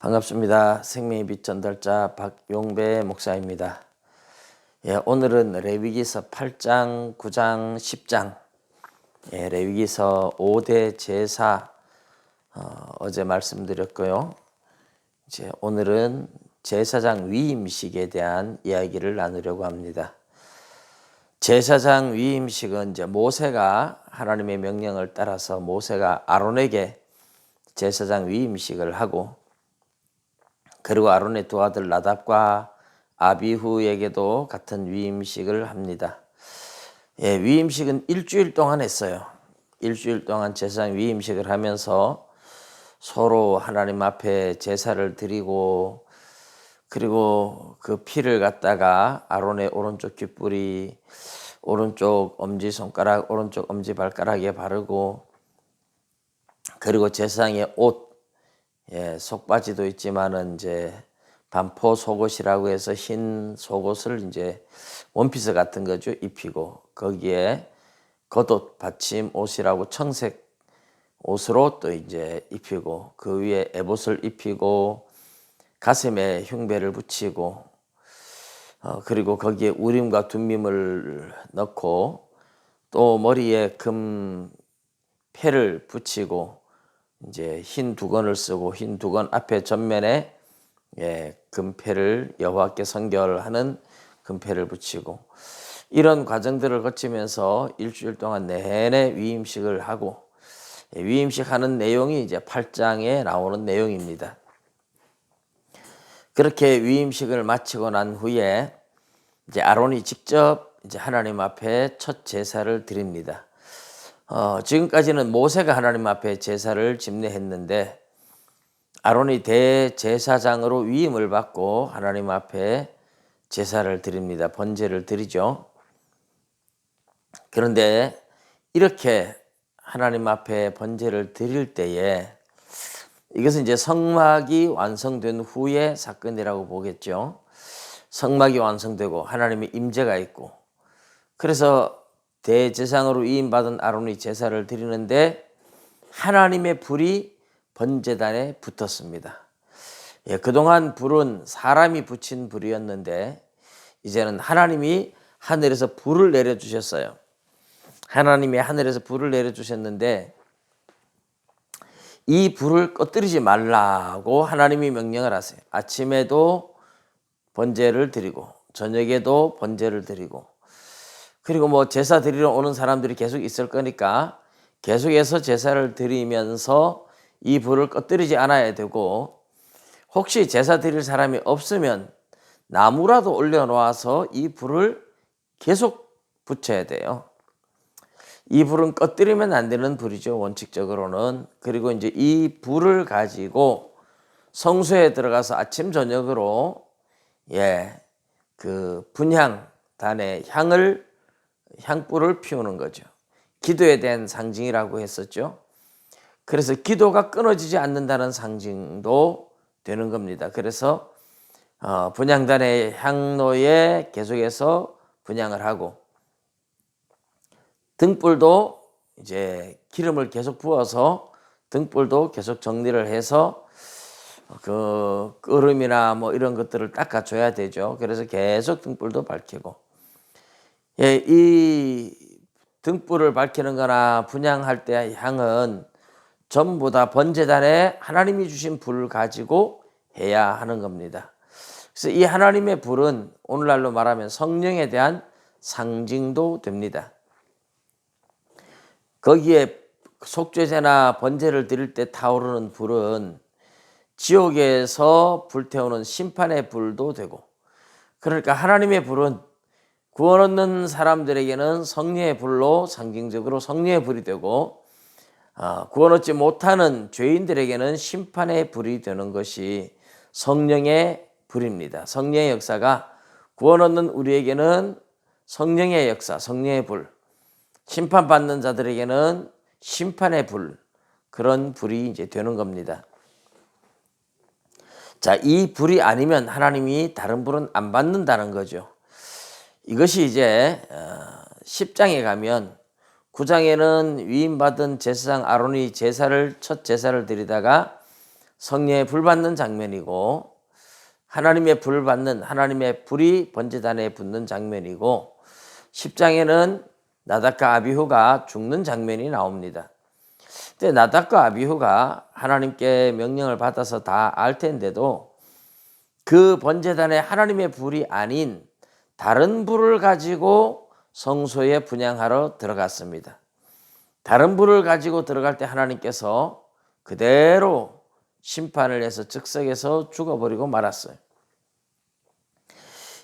반갑습니다. 생명의 빛 전달자 박용배 목사입니다. 오늘은 레위기서 8장, 9장, 10장, 레위기서 5대 제사 어제 말씀드렸고요. 이제 오늘은 제사장 위임식에 대한 이야기를 나누려고 합니다. 제사장 위임식은 이제 모세가 하나님의 명령을 따라서 모세가 아론에게 제사장 위임식을 하고, 그리고 아론의 두 아들 나답과 아비후에게도 같은 위임식을 합니다. 위임식은 일주일 동안 했어요. 일주일 동안 제사장 위임식을 하면서 서로 하나님 앞에 제사를 드리고, 그리고 그 피를 갖다가 아론의 오른쪽 귓불이, 오른쪽 엄지손가락, 오른쪽 엄지발가락에 바르고, 그리고 제사장의 옷, 속바지도 있지만은 이제 반포 속옷이라고 해서 흰 속옷을 이제 원피스 같은 거죠, 입히고, 거기에 겉옷 받침 옷이라고 청색 옷으로 또 이제 입히고, 그 위에 에봇을 입히고, 가슴에 흉배를 붙이고, 그리고 거기에 우림과 둠밈을 넣고, 또 머리에 금 패를 붙이고, 이제 흰 두건을 쓰고, 흰 두건 앞에 전면에 금패를, 여호와께 성결하는 금패를 붙이고, 이런 과정들을 거치면서 일주일 동안 내내 위임식을 하고, 위임식 하는 내용이 이제 8장에 나오는 내용입니다. 그렇게 위임식을 마치고 난 후에 이제 아론이 직접 이제 하나님 앞에 첫 제사를 드립니다. 지금까지는 모세가 하나님 앞에 제사를 집례했는데, 아론이 대제사장으로 위임을 받고 하나님 앞에 제사를 드립니다. 번제를 드리죠. 그런데 이렇게 하나님 앞에 번제를 드릴 때에, 이것은 이제 성막이 완성된 후의 사건이라고 보겠죠. 성막이 완성되고 하나님의 임재가 있고, 그래서 대제사장으로 위임받은 아론이 제사를 드리는데 하나님의 불이 번제단에 붙었습니다. 그동안 불은 사람이 붙인 불이었는데 이제는 하나님이 하늘에서 불을 내려주셨어요. 하나님이 하늘에서 불을 내려주셨는데 이 불을 꺼뜨리지 말라고 하나님이 명령을 하세요. 아침에도 번제를 드리고 저녁에도 번제를 드리고, 그리고 뭐 제사 드리러 오는 사람들이 계속 있을 거니까 계속해서 제사를 드리면서 이 불을 꺼뜨리지 않아야 되고, 혹시 제사 드릴 사람이 없으면 나무라도 올려놓아서 이 불을 계속 붙여야 돼요. 이 불은 꺼뜨리면 안 되는 불이죠, 원칙적으로는. 그리고 이제 이 불을 가지고 성소에 들어가서 아침 저녁으로 그 분향단에 향불을 피우는 거죠. 기도에 대한 상징이라고 했었죠. 그래서 기도가 끊어지지 않는다는 상징도 되는 겁니다. 그래서 분향단의 향로에 계속해서 분향을 하고, 등불도 이제 기름을 계속 부어서 등불도 계속 정리를 해서 그 끄름이나 뭐 이런 것들을 닦아줘야 되죠. 그래서 계속 등불도 밝히고, 이 등불을 밝히는 거나 분향할 때의 향은 전부 다 번제단에 하나님이 주신 불을 가지고 해야 하는 겁니다. 그래서 이 하나님의 불은 오늘날로 말하면 성령에 대한 상징도 됩니다. 거기에 속죄제나 번제를 드릴 때 타오르는 불은 지옥에서 불태우는 심판의 불도 되고, 그러니까 하나님의 불은 구원 얻는 사람들에게는 성령의 불로 상징적으로 성령의 불이 되고, 구원 얻지 못하는 죄인들에게는 심판의 불이 되는 것이 성령의 불입니다. 성령의 역사가 구원 얻는 우리에게는 성령의 역사, 성령의 불, 심판받는 자들에게는 심판의 불, 그런 불이 이제 되는 겁니다. 자, 이 불이 아니면 하나님이 다른 불은 안 받는다는 거죠. 이것이 이제 10장에 가면, 9장에는 위임받은 제사장 아론이 첫 제사를 드리다가 성령의 불 받는 장면이고, 하나님의 불 받는, 하나님의 불이 번제단에 붙는 장면이고, 10장에는 나답과 아비후가 죽는 장면이 나옵니다. 근데 나답과 아비후가 하나님께 명령을 받아서 다 알 텐데도 그 번제단에 하나님의 불이 아닌 다른 불을 가지고 성소에 분향하러 들어갔습니다. 다른 불을 가지고 들어갈 때 하나님께서 그대로 심판을 해서 즉석에서 죽어버리고 말았어요.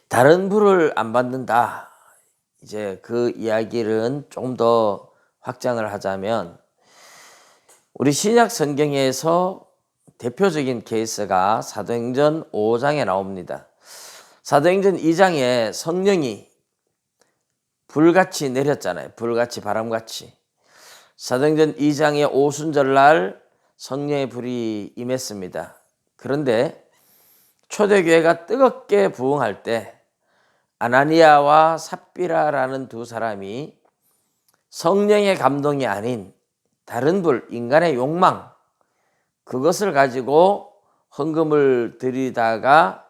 다른 불을 안 받는다. 이제 그 이야기는 좀 더 확장을 하자면, 우리 신약 성경에서 대표적인 케이스가 사도행전 5장에 나옵니다. 사도행전 2장에 성령이 불같이 내렸잖아요. 불같이, 바람같이. 사도행전 2장의 오순절날 성령의 불이 임했습니다. 그런데 초대교회가 뜨겁게 부흥할 때 아나니아와 삽비라라는 두 사람이 성령의 감동이 아닌 다른 불, 인간의 욕망, 그것을 가지고 헌금을 드리다가,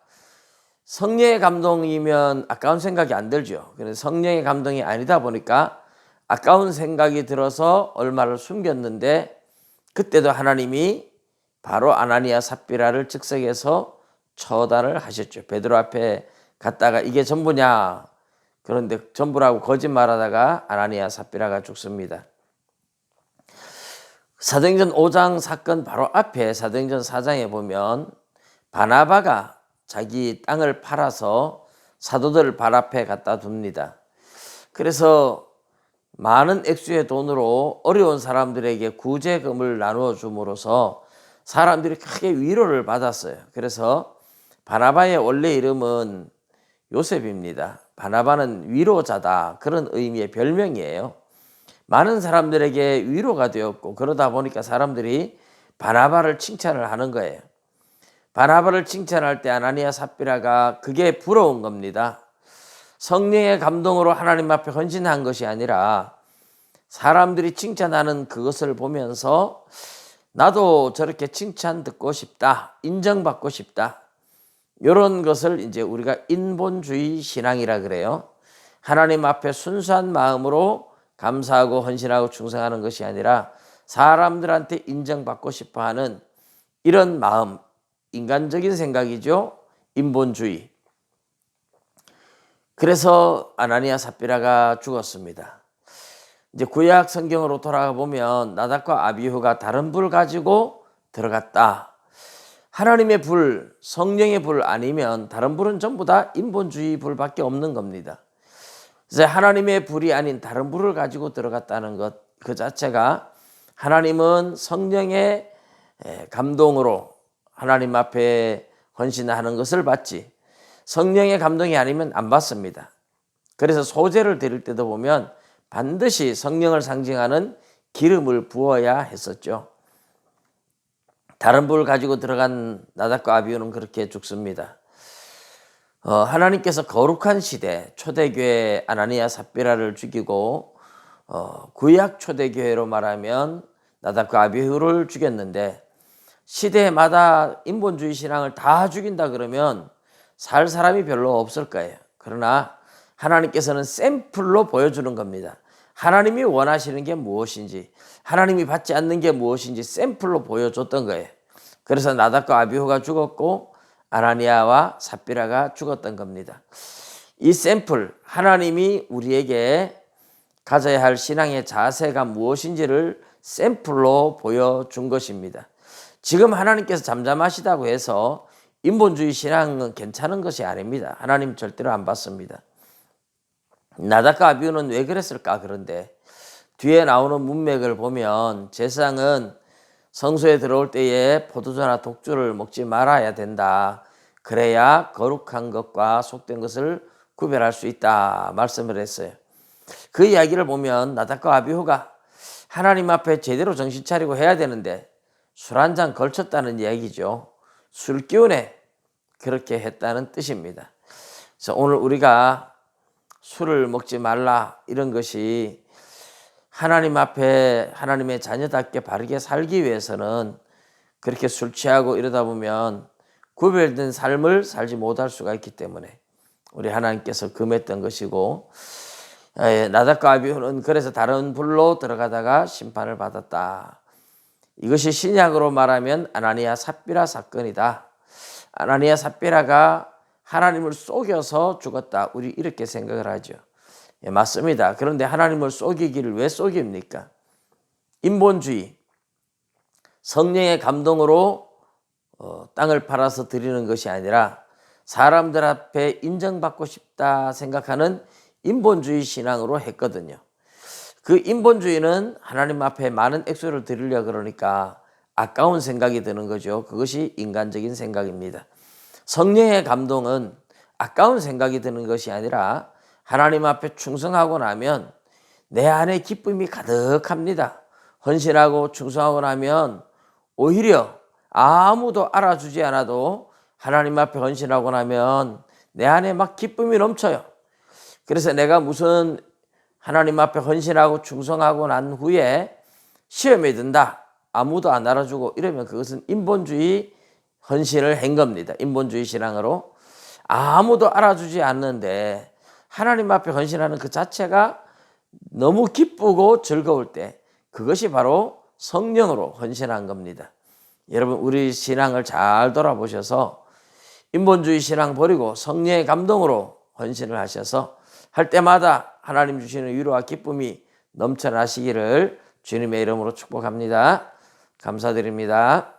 성령의 감동이면 아까운 생각이 안 들죠. 그래서 성령의 감동이 아니다 보니까 아까운 생각이 들어서 얼마를 숨겼는데, 그때도 하나님이 바로 아나니아 삽비라를 즉석에서 처단을 하셨죠. 베드로 앞에 갔다가 이게 전부냐, 그런데 전부라고 거짓말하다가 아나니아 삽비라가 죽습니다. 사도행전 5장 사건 바로 앞에 사도행전 4장에 보면 바나바가 자기 땅을 팔아서 사도들 발 앞에 갖다 둡니다. 그래서 많은 액수의 돈으로 어려운 사람들에게 구제금을 나누어 줌으로써 사람들이 크게 위로를 받았어요. 그래서 바나바의 원래 이름은 요셉입니다. 바나바는 위로자다, 그런 의미의 별명이에요. 많은 사람들에게 위로가 되었고, 그러다 보니까 사람들이 바나바를 칭찬을 하는 거예요. 바나바를 칭찬할 때 아나니아 삽비라가 그게 부러운 겁니다. 성령의 감동으로 하나님 앞에 헌신한 것이 아니라 사람들이 칭찬하는 그것을 보면서 나도 저렇게 칭찬 듣고 싶다, 인정받고 싶다, 이런 것을 이제 우리가 인본주의 신앙이라 그래요. 하나님 앞에 순수한 마음으로 감사하고 헌신하고 충성하는 것이 아니라 사람들한테 인정받고 싶어하는 이런 마음, 인간적인 생각이죠. 인본주의. 그래서 아나니아 삽비라가 죽었습니다. 이제 구약 성경으로 돌아가 보면 나답과 아비후가 다른 불 가지고 들어갔다. 하나님의 불, 성령의 불 아니면 다른 불은 전부 다 인본주의 불밖에 없는 겁니다. 그래서 하나님의 불이 아닌 다른 불을 가지고 들어갔다는 것, 그 자체가 하나님은 성령의 감동으로 하나님 앞에 헌신하는 것을 받지, 성령의 감동이 아니면 안 받습니다. 그래서 소제를 드릴 때도 보면 반드시 성령을 상징하는 기름을 부어야 했었죠. 다른 불을 가지고 들어간 나답과 아비후는 그렇게 죽습니다. 하나님께서 거룩한 시대, 초대교회 아나니아 삽비라를 죽이고 구약 초대교회로 말하면 나답과 아비후를 죽였는데, 시대마다 인본주의 신앙을 다 죽인다 그러면 살 사람이 별로 없을 거예요. 그러나 하나님께서는 샘플로 보여주는 겁니다. 하나님이 원하시는 게 무엇인지, 하나님이 받지 않는 게 무엇인지 샘플로 보여줬던 거예요. 그래서 나답과 아비후가 죽었고 아나니아와 삽비라가 죽었던 겁니다. 이 샘플, 하나님이 우리에게 가져야 할 신앙의 자세가 무엇인지를 샘플로 보여준 것입니다. 지금 하나님께서 잠잠하시다고 해서 인본주의 신앙은 괜찮은 것이 아닙니다. 하나님 절대로 안 받습니다. 나답과 아비후는 왜 그랬을까? 그런데 뒤에 나오는 문맥을 보면 제사장은 성소에 들어올 때에 포도주나 독주를 먹지 말아야 된다. 그래야 거룩한 것과 속된 것을 구별할 수 있다 말씀을 했어요. 그 이야기를 보면 나답과 아비후가 하나님 앞에 제대로 정신 차리고 해야 되는데 술 한 잔 걸쳤다는 이야기죠. 술 기운에 그렇게 했다는 뜻입니다. 그래서 오늘 우리가 술을 먹지 말라, 이런 것이 하나님 앞에 하나님의 자녀답게 바르게 살기 위해서는 그렇게 술 취하고 이러다 보면 구별된 삶을 살지 못할 수가 있기 때문에 우리 하나님께서 금했던 것이고, 나답과 아비후는 그래서 다른 불로 들어가다가 심판을 받았다. 이것이 신약으로 말하면 아나니아 삽비라 사건이다. 아나니아 삽비라가 하나님을 속여서 죽었다. 우리 이렇게 생각을 하죠. 맞습니다. 그런데 하나님을 속이기를 왜 속입니까? 인본주의, 성령의 감동으로 땅을 팔아서 드리는 것이 아니라 사람들 앞에 인정받고 싶다 생각하는 인본주의 신앙으로 했거든요. 그 인본주의는 하나님 앞에 많은 액수를 드리려 그러니까 아까운 생각이 드는 거죠. 그것이 인간적인 생각입니다. 성령의 감동은 아까운 생각이 드는 것이 아니라 하나님 앞에 충성하고 나면 내 안에 기쁨이 가득합니다. 헌신하고 충성하고 나면 오히려 아무도 알아주지 않아도 하나님 앞에 헌신하고 나면 내 안에 막 기쁨이 넘쳐요. 그래서 내가 무슨 하나님 앞에 헌신하고 충성하고 난 후에 시험에 든다. 아무도 안 알아주고 이러면 그것은 인본주의 헌신을 한 겁니다. 인본주의 신앙으로. 아무도 알아주지 않는데 하나님 앞에 헌신하는 그 자체가 너무 기쁘고 즐거울 때 그것이 바로 성령으로 헌신한 겁니다. 여러분, 우리 신앙을 잘 돌아보셔서 인본주의 신앙 버리고 성령의 감동으로 헌신을 하셔서 할 때마다 하나님 주시는 위로와 기쁨이 넘쳐나시기를 주님의 이름으로 축복합니다. 감사드립니다.